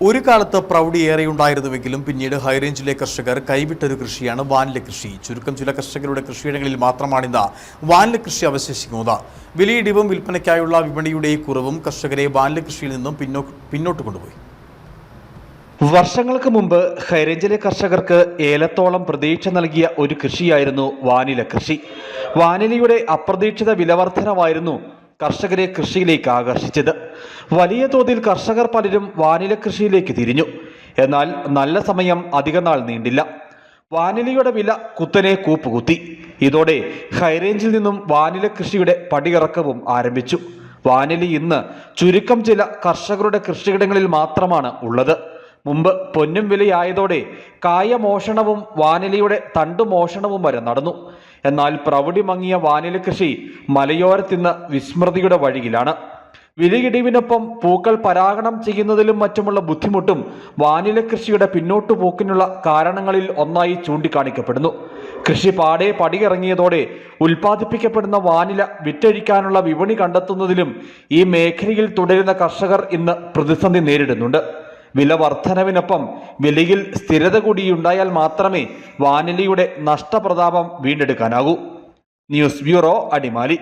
ഒരു കാലത്ത് പ്രൗഢിയേറെയുണ്ടായിരുന്നുവെങ്കിലും പിന്നീട് ഹൈറേഞ്ചിലെ കർഷകർ കൈവിട്ടൊരു കൃഷിയാണ് വാനില കൃഷി. ചുരുക്കം ചില കർഷകരുടെ കൃഷിയിടങ്ങളിൽ മാത്രമാണിന്ന് വാനില കൃഷി അവശേഷിക്കുന്നത്. വിലയിടിവും വിൽപ്പനയ്ക്കായുള്ള വിപണിയുടെ കുറവും കർഷകരെ വാനില കൃഷിയിൽ നിന്നും പിന്നോട്ട് കൊണ്ടുപോയി. വർഷങ്ങൾക്ക് മുമ്പ് ഹൈറേഞ്ചിലെ കർഷകർക്ക് ഏലത്തോളം പ്രതീക്ഷ നൽകിയ ഒരു കൃഷിയായിരുന്നു വാനില കൃഷി. വാനിലയുടെ അപ്രതീക്ഷിത വിലവർധനവായിരുന്നു കർഷകരെ കൃഷിയിലേക്ക് ആകർഷിച്ചത്. വലിയ തോതിൽ കർഷകർ പലരും വാനില കൃഷിയിലേക്ക് തിരിഞ്ഞു. എന്നാൽ നല്ല സമയം അധികനാൾ നീണ്ടില്ല. വാനിലയുടെ വില കുത്തനെ കൂപ്പുകുത്തി. ഇതോടെ ഹൈറേഞ്ചിൽ നിന്നും വാനില കൃഷിയുടെ പടിയിറക്കവും ആരംഭിച്ചു. വാനില ഇന്ന് ചുരുക്കം ചില കർഷകരുടെ കൃഷിയിടങ്ങളിൽ മാത്രമാണ് ഉള്ളത്. മുമ്പ് പൊന്നും വിലയായതോടെ കായമോഷണവും വാനിലയുടെ തണ്ടുമോഷണവും വരെ നടന്നു. എന്നാൽ പ്രൗഢി മങ്ങിയ വാനില കൃഷി മലയോരത്തിന്ന് വിസ്മൃതിയുടെ വഴിയിലാണ്. വിലയിടിവിനൊപ്പം പൂക്കൾ പരാഗണം ചെയ്യുന്നതിലും മറ്റുമുള്ള ബുദ്ധിമുട്ടും വാനില കൃഷിയുടെ പിന്നോട്ടു പോക്കിനുള്ള കാരണങ്ങളിൽ ഒന്നായി ചൂണ്ടിക്കാണിക്കപ്പെടുന്നു. കൃഷി പാടെ പടിയിറങ്ങിയതോടെ ഉൽപ്പാദിപ്പിക്കപ്പെടുന്ന വാനില വിറ്റഴിക്കാനുള്ള വിപണി കണ്ടെത്തുന്നതിലും ഈ മേഖലയിൽ തുടരുന്ന കർഷകർ ഇന്ന് പ്രതിസന്ധി നേരിടുന്നുണ്ട്. വില വർധനവിനൊപ്പം വിലയിൽ സ്ഥിരത കൂടിയുണ്ടായാൽ മാത്രമേ വാനിലയുടെ നഷ്ടപ്രതാപം വീണ്ടെടുക്കാനാകൂ. News bureau, Adimali.